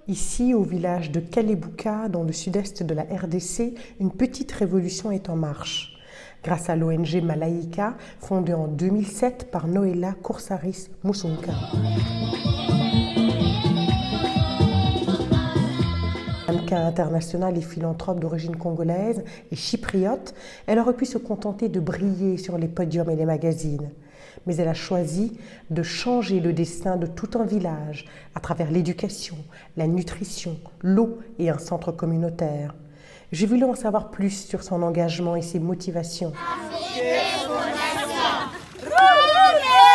Ici, au village de Kalebouka, dans le sud-est de la RDC, une petite révolution est en marche. Grâce à l'ONG Malaika, fondée en 2007 par Noéla Koursaris Moussounka. Mannequin international et philanthrope d'origine congolaise et chypriote, elle aurait pu se contenter de briller sur les podiums et les magazines. Mais elle a choisi de changer le destin de tout un village à travers l'éducation, la nutrition, l'eau et un centre communautaire. J'ai voulu en savoir plus sur son engagement et ses motivations.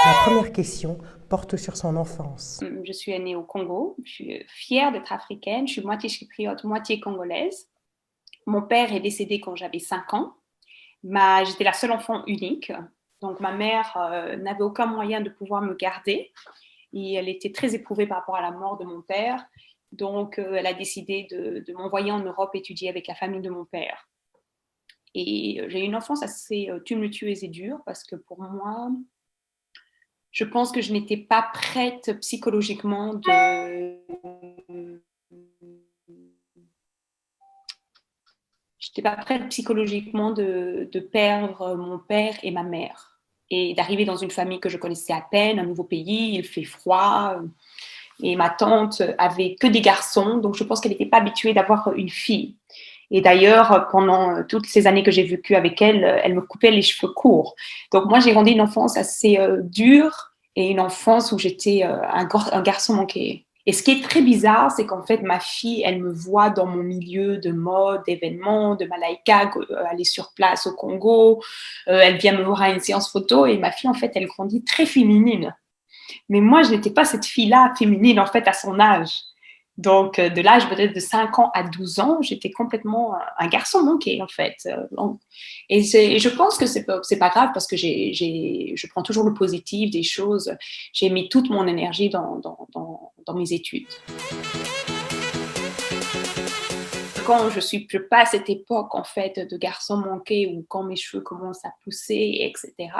La première question porte sur son enfance. Je suis née au Congo, je suis fière d'être africaine, je suis moitié chypriote, moitié congolaise. Mon père est décédé quand j'avais 5 ans. J'étais la seule enfant unique, donc ma mère n'avait aucun moyen de pouvoir me garder et elle était très éprouvée par rapport à la mort de mon père. Donc elle a décidé de m'envoyer en Europe étudier avec la famille de mon père. Et j'ai eu une enfance assez tumultueuse et dure parce que pour moi, je pense que je n'étais pas prête psychologiquement de perdre mon père et ma mère et d'arriver dans une famille que je connaissais à peine, un nouveau pays, il fait froid et ma tante avait que des garçons, donc je pense qu'elle n'était pas habituée d'avoir une fille. Et d'ailleurs, pendant toutes ces années que j'ai vécues avec elle, elle me coupait les cheveux courts. Donc moi, j'ai grandi une enfance assez dure et une enfance où j'étais un garçon manqué. Et ce qui est très bizarre, c'est qu'en fait, ma fille, elle me voit dans mon milieu de mode, d'événements, de Malaika, aller sur place au Congo. Elle vient me voir à une séance photo et ma fille, en fait, elle grandit très féminine. Mais moi, je n'étais pas cette fille-là féminine, en fait, à son âge. Donc, de l'âge peut-être de 5 ans à 12 ans, j'étais complètement un garçon manqué, en fait. Et je pense que c'est pas grave parce que je prends toujours le positif des choses. J'ai mis toute mon énergie dans mes études. Quand je passe cette époque, en fait, de garçon manqué ou quand mes cheveux commencent à pousser, etc.,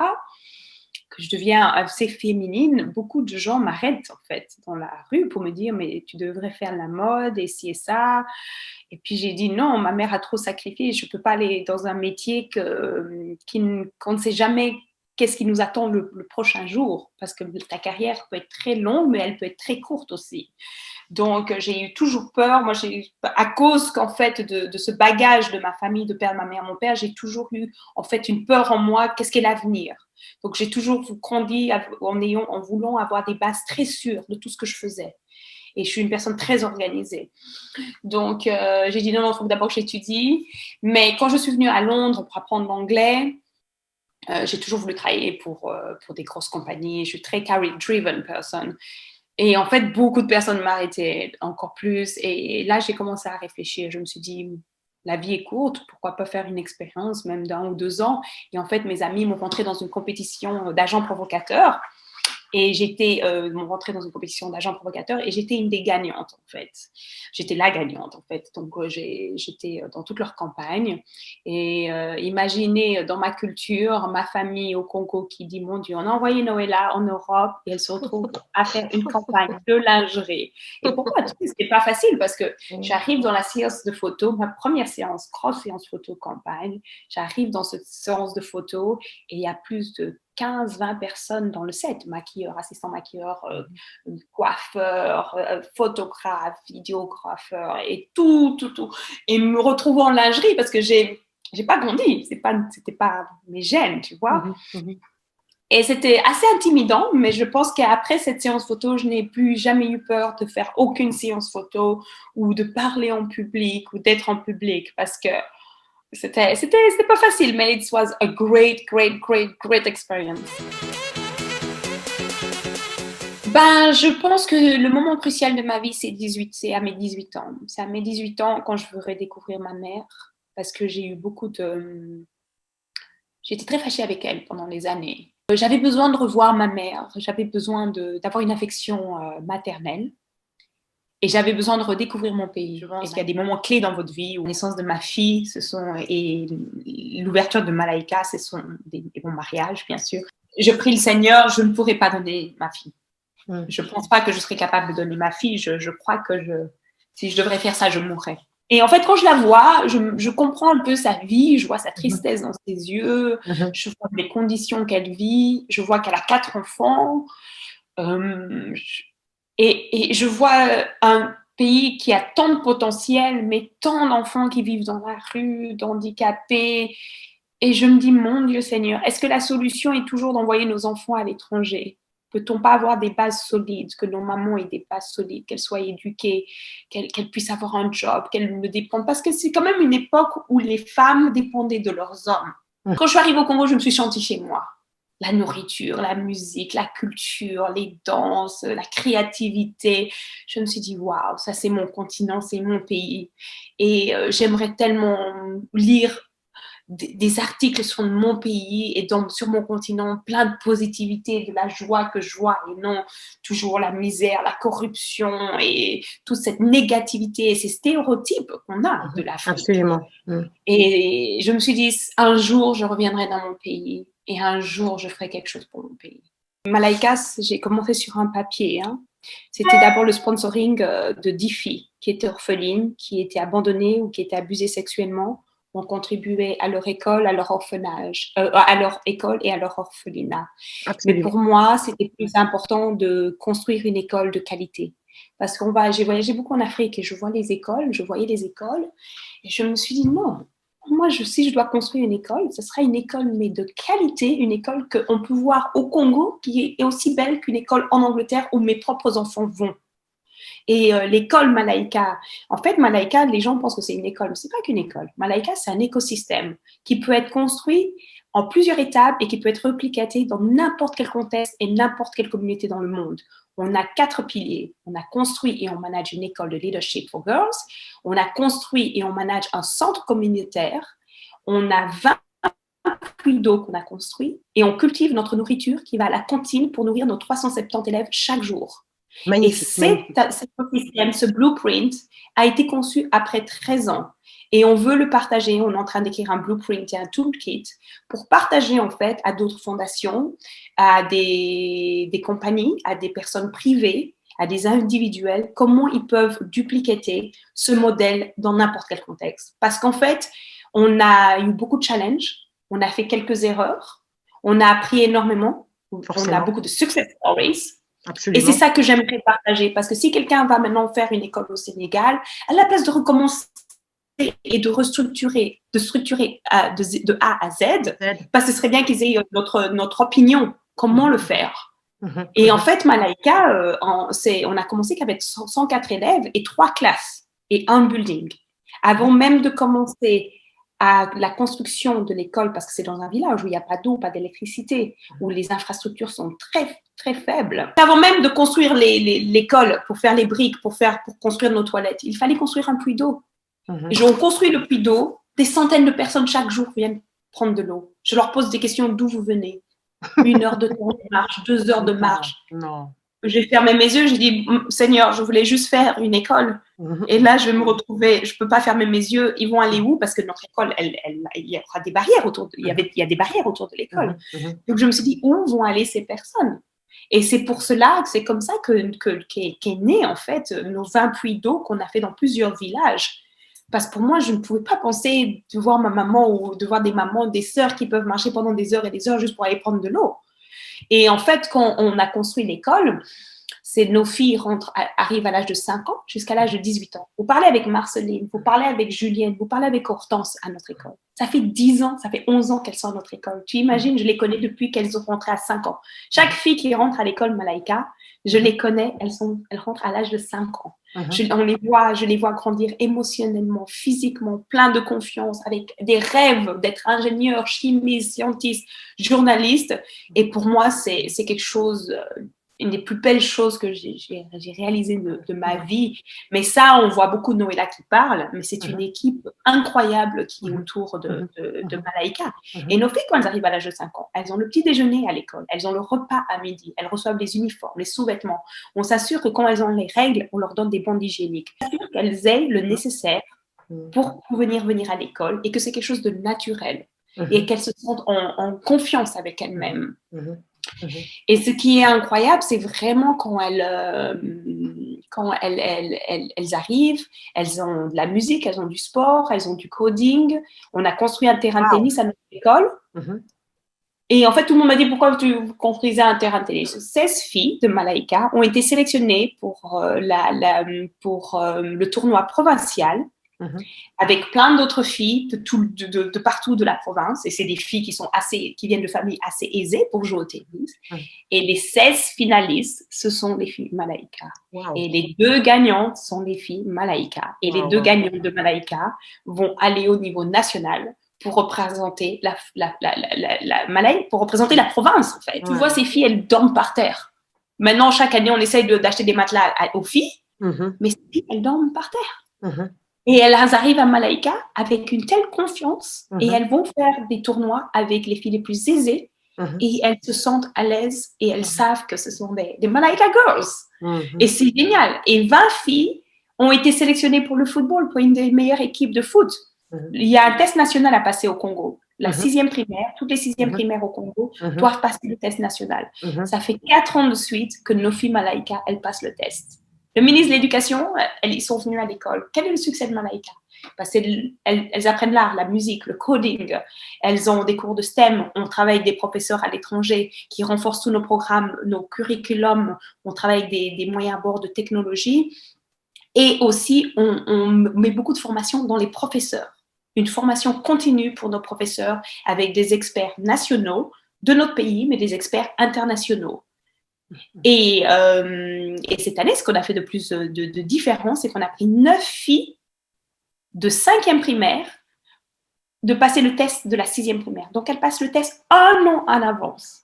que je deviens assez féminine, beaucoup de gens m'arrêtent en fait dans la rue pour me dire mais tu devrais faire la mode et ci et ça. Et puis j'ai dit non, ma mère a trop sacrifié, je ne peux pas aller dans un métier qu'on ne sait jamais qu'est-ce qui nous attend le prochain jour, parce que ta carrière peut être très longue, mais elle peut être très courte aussi. Donc, j'ai eu toujours peur. Moi, à cause qu'en fait de ce bagage de ma famille, de perdre ma mère, mon père, j'ai toujours eu en fait une peur en moi. Qu'est-ce qu'est l'avenir? Donc, j'ai toujours grandi en voulant avoir des bases très sûres de tout ce que je faisais. Et je suis une personne très organisée. Donc, j'ai dit non, non, il faut d'abord que j'étudie. Mais quand je suis venue à Londres pour apprendre l'anglais, j'ai toujours voulu travailler pour des grosses compagnies. Je suis très career-driven person. Et en fait, beaucoup de personnes m'arrêtaient encore plus. Et là, j'ai commencé à réfléchir. Je me suis dit, la vie est courte, pourquoi pas faire une expérience, même d'1 ou 2 ans. Et en fait, mes amis m'ont rentré dans une compétition d'agents provocateurs. Et m'ont rentré dans une compétition d'agents provocateurs et j'étais une des gagnantes, en fait. J'étais la gagnante, en fait. Donc, j'étais dans toute leur campagne. Et imaginez, dans ma culture, ma famille au Congo qui dit, mon Dieu, on a envoyé Noéla en Europe et elle se retrouve à faire une campagne de lingerie. Et pourquoi? C'était pas facile parce que j'arrive dans la séance de photo, ma première séance, grosse séance photo campagne. J'arrive dans cette séance de photo et il y a plus de 15-20 personnes dans le set, maquilleurs, assistants maquilleurs, coiffeurs, photographes, vidéographeurs et tout. Et me retrouver en lingerie parce que j'ai pas grandi, c'était pas mes gènes, tu vois. Et c'était assez intimidant, mais je pense qu'après cette séance photo, je n'ai plus jamais eu peur de faire aucune séance photo ou de parler en public ou d'être en public parce que c'était pas facile, mais it was a great experience. Je pense que le moment crucial de ma vie, c'est à mes 18 ans. C'est à mes 18 ans quand je veux redécouvrir ma mère, parce que j'ai été très fâchée avec elle pendant des années. J'avais besoin de revoir ma mère, j'avais besoin d'avoir une affection maternelle. Et j'avais besoin de redécouvrir mon pays. Je pense qu'il y a des moments clés dans votre vie où la naissance de ma fille et l'ouverture de Malaika, et mon mariage, bien sûr. Je prie le Seigneur, je ne pourrai pas donner ma fille. Je ne pense pas que je serai capable de donner ma fille. Je crois que Si je devrais faire ça, je mourrais. Et en fait, quand je la vois, je comprends un peu sa vie, je vois sa tristesse dans ses yeux, je vois les conditions qu'elle vit, je vois qu'elle a 4 enfants, et je vois un pays qui a tant de potentiel, mais tant d'enfants qui vivent dans la rue, handicapés, et je me dis, mon Dieu Seigneur, est-ce que la solution est toujours d'envoyer nos enfants à l'étranger? Peut-on pas avoir des bases solides, que nos mamans aient des bases solides, qu'elles soient éduquées, qu'elles puissent avoir un job, qu'elles ne dépendent? Parce que c'est quand même une époque où les femmes dépendaient de leurs hommes. Quand je suis arrivée au Congo, je me suis sentie chez moi. La nourriture, la musique, la culture, les danses, la créativité. Je me suis dit, waouh, ça c'est mon continent, c'est mon pays. Et j'aimerais tellement lire des articles sur mon pays et donc sur mon continent, plein de positivité, de la joie que je vois et non toujours la misère, la corruption et toute cette négativité et ces stéréotypes qu'on a de l'Afrique. Absolument. Et je me suis dit, un jour, je reviendrai dans mon pays et un jour, je ferai quelque chose pour mon pays. Malaïkas, j'ai commencé sur un papier. C'était d'abord le sponsoring de 10 filles qui étaient orphelines, qui étaient abandonnées ou qui étaient abusées sexuellement. On contribuait à leur école, à leur orphanage, à leur école et à leur orphelinat. Absolument. Mais pour moi, c'était plus important de construire une école de qualité. Parce que j'ai voyagé beaucoup en Afrique et je voyais les écoles, et je me suis dit non, moi, si je dois construire une école, ce sera une école, mais de qualité, une école qu'on peut voir au Congo, qui est aussi belle qu'une école en Angleterre où mes propres enfants vont. Et l'école Malaïka, en fait, Malaïka, les gens pensent que c'est une école, mais ce n'est pas qu'une école. Malaïka, c'est un écosystème qui peut être construit en plusieurs étapes et qui peut être repliqué dans n'importe quel contexte et n'importe quelle communauté dans le monde. On a 4 piliers. On a construit et on manage une école de leadership for girls. On a construit et on manage un centre communautaire. On a 20 puits d'eau qu'on a construits et on cultive notre nourriture qui va à la cantine pour nourrir nos 370 élèves chaque jour. Magnifique, et ce blueprint a été conçu après 13 ans. Et on veut le partager. On est en train d'écrire un blueprint et un toolkit pour partager en fait à d'autres fondations, à des compagnies, à des personnes privées, à des individuels, comment ils peuvent dupliquer ce modèle dans n'importe quel contexte. Parce qu'en fait, on a eu beaucoup de challenges, on a fait quelques erreurs, on a appris énormément, on a beaucoup de success stories. Absolument. Et c'est ça que j'aimerais partager, parce que si quelqu'un va maintenant faire une école au Sénégal, à la place de recommencer et de restructurer, de A à Z, parce que ce serait bien qu'ils aient notre opinion, comment le faire. Et en fait, Malaïka, on a commencé qu'avec 104 élèves et 3 classes et un building. Avant même de commencer à la construction de l'école, parce que c'est dans un village où il n'y a pas d'eau, pas d'électricité, où les infrastructures sont très, très faibles. Avant même de construire l'école, pour faire les briques, pour construire nos toilettes, il fallait construire un puits d'eau. On construit le puits d'eau, des centaines de personnes chaque jour viennent prendre de l'eau. Je leur pose des questions, d'où vous venez? 1 heure de temps de marche, 2 heures de marche. Non. J'ai fermé mes yeux, j'ai dit, Seigneur, je voulais juste faire une école. Et là, je vais me retrouver, je ne peux pas fermer mes yeux. Ils vont aller où? Parce que notre école, il y aura des barrières autour il y a des barrières autour de l'école. Donc, je me suis dit, où vont aller ces personnes? Et c'est pour cela, c'est comme ça qu'est né, en fait, nos 20 puits d'eau qu'on a fait dans plusieurs villages. Parce que pour moi, je ne pouvais pas penser de voir ma maman ou de voir des mamans, des sœurs qui peuvent marcher pendant des heures et des heures juste pour aller prendre de l'eau. Et en fait, quand on a construit l'école, nos filles arrivent à l'âge de 5 ans jusqu'à l'âge de 18 ans. Vous parlez avec Marceline, vous parlez avec Julienne, vous parlez avec Hortense à notre école. Ça fait 10 ans, ça fait 11 ans qu'elles sont à notre école. Tu imagines, je les connais depuis qu'elles sont rentrées à 5 ans. Chaque fille qui rentre à l'école Malaïka, je les connais, elles rentrent à l'âge de 5 ans. Je les vois grandir émotionnellement, physiquement, plein de confiance, avec des rêves d'être ingénieur, chimiste, scientiste, journaliste. Et pour moi, c'est quelque chose, une des plus belles choses que j'ai réalisées de ma vie. Mais ça, on voit beaucoup de Noëlla qui parle, mais c'est une équipe incroyable qui est autour de Malaïka. Et nos filles, quand elles arrivent à l'âge de 5 ans, elles ont le petit déjeuner à l'école, elles ont le repas à midi, elles reçoivent les uniformes, les sous-vêtements. On s'assure que quand elles ont les règles, on leur donne des bandes hygiéniques. On s'assure qu'elles aient le nécessaire pour venir à l'école et que c'est quelque chose de naturel et qu'elles se sentent en confiance avec elles-mêmes. Et ce qui est incroyable, c'est vraiment quand quand elles arrivent, elles ont de la musique, elles ont du sport, elles ont du coding. On a construit un terrain de tennis à notre école. Et en fait, tout le monde m'a dit pourquoi tu construisais un terrain de tennis. 16 filles de Malaika ont été sélectionnées pour le tournoi provincial avec plein d'autres filles de partout de la province. Et c'est des filles qui viennent de familles assez aisées pour jouer au tennis. Et les 16 finalistes, ce sont les filles Malaika. Wow. Et les 2 gagnantes sont les filles Malaika. Et les 2 gagnants de Malaika vont aller au niveau national pour représenter pour représenter la province, en fait. Tu vois, ces filles, elles dorment par terre. Maintenant, chaque année, on essaye d'acheter des matelas aux filles, mais ces filles, elles dorment par terre. Et elles arrivent à Malaika avec une telle confiance et elles vont faire des tournois avec les filles les plus aisées et elles se sentent à l'aise et elles savent que ce sont des Malaika Girls. Et c'est génial. Et 20 filles ont été sélectionnées pour le football, pour une des meilleures équipes de foot. Il y a un test national à passer au Congo. La 6e primaire, toutes les 6e primaires au Congo doivent passer le test national. Ça fait 4 ans de suite que nos filles Malaika, elles passent le test. Le ministre de l'Éducation, ils sont venus à l'école. Quel est le succès de Malaika? Parce qu'elles apprennent l'art, la musique, le coding. Elles ont des cours de STEM. On travaille avec des professeurs à l'étranger qui renforcent tous nos programmes, nos curriculums. On travaille avec des moyens à bord de technologie. Et aussi, on met beaucoup de formation dans les professeurs. Une formation continue pour nos professeurs avec des experts nationaux de notre pays, mais des experts internationaux. Et cette année, ce qu'on a fait de plus de différent, c'est qu'on a pris 9 filles de 5e primaire de passer le test de la 6e primaire. Donc, elles passent le test 1 an en avance.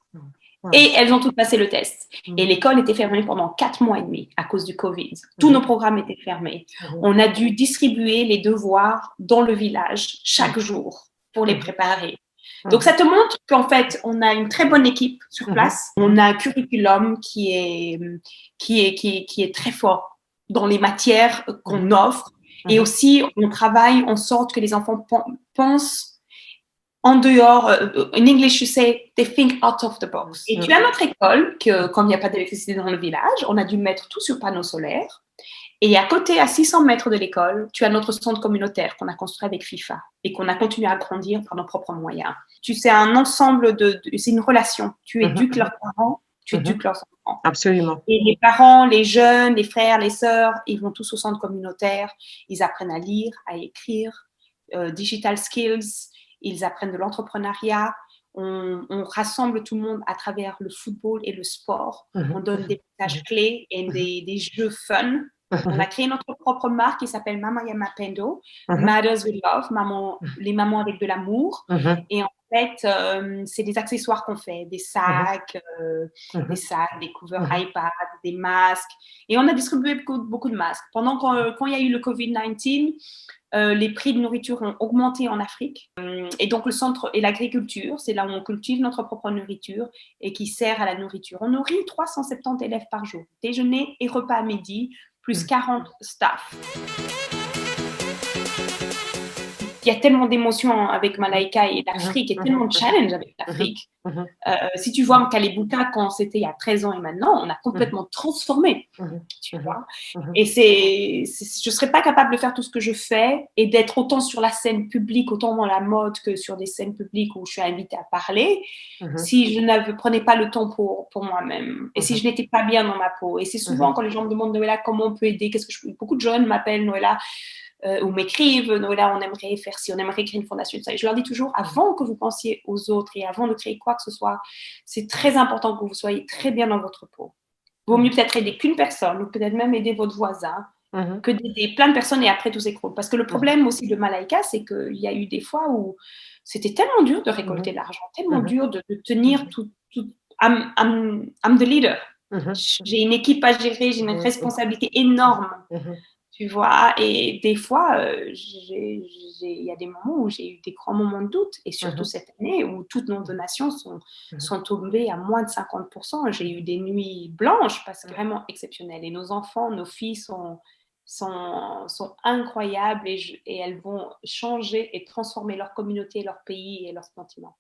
Et elles ont toutes passé le test. Et l'école était fermée pendant 4 mois et demi à cause du Covid. Tous nos programmes étaient fermés. On a dû distribuer les devoirs dans le village chaque jour pour les préparer. Donc, ça te montre qu'en fait, on a une très bonne équipe sur place. On a un curriculum qui est très fort dans les matières qu'on offre. Et aussi, on travaille en sorte que les enfants pensent en dehors, in English, you say, they think out of the box. Et tu as notre école, que comme il n'y a pas d'électricité dans le village, on a dû mettre tout sur panneaux solaires. Et à côté, à 600 mètres de l'école, tu as notre centre communautaire qu'on a construit avec FIFA et qu'on a continué à grandir par nos propres moyens. C'est un ensemble c'est une relation. Tu éduques leurs parents, tu éduques leurs enfants. Absolument. Et les parents, les jeunes, les frères, les sœurs, ils vont tous au centre communautaire. Ils apprennent à lire, à écrire, digital skills. Ils apprennent de l'entrepreneuriat. On rassemble tout le monde à travers le football et le sport. On donne des messages clés et des jeux fun. On a créé notre propre marque qui s'appelle Mama ya Mapendo, Mothers with Love, les mamans avec de l'amour. Et en fait, c'est des accessoires qu'on fait, des sacs, des couverts iPad, des masques. Et on a distribué beaucoup de masques. Pendant quand il y a eu le Covid-19, les prix de nourriture ont augmenté en Afrique. Et donc, le centre et l'agriculture, c'est là où on cultive notre propre nourriture et qui sert à la nourriture. On nourrit 370 élèves par jour, déjeuner et repas à midi, plus 40 staff. Il y a tellement d'émotions avec Malaika et l'Afrique, il y a tellement de challenges avec l'Afrique. Si tu vois Kalibuta, quand c'était il y a 13 ans et maintenant, on a complètement transformé, tu vois. Et je ne serais pas capable de faire tout ce que je fais et d'être autant sur la scène publique, autant dans la mode que sur des scènes publiques où je suis invitée à parler, si je ne prenais pas le temps pour moi-même et si je n'étais pas bien dans ma peau. Et c'est souvent quand les gens me demandent, Noëlla, comment on peut aider, beaucoup de jeunes m'appellent, Noëlla, ou m'écrivent, Noëlla, on aimerait faire ci, on aimerait créer une fondation. Je leur dis toujours, avant que vous pensiez aux autres et avant de créer quoi que ce soit, c'est très important que vous soyez très bien dans votre peau. Vaut mieux peut-être aider qu'une personne ou peut-être même aider votre voisin que d'aider plein de personnes et après tout s'écroule. Parce que le problème aussi de Malaika, c'est qu'il y a eu des fois où c'était tellement dur de récolter de l'argent, tellement dur de tenir tout. I'm the leader. J'ai une équipe à gérer, j'ai une responsabilité énorme. Tu vois, et des fois, il y a des moments où j'ai eu des grands moments de doute, et surtout cette année où toutes nos donations sont tombées à moins de 50%. J'ai eu des nuits blanches parce que vraiment exceptionnelles. Et nos enfants, nos filles sont incroyables et elles vont changer et transformer leur communauté, leur pays et leur continent.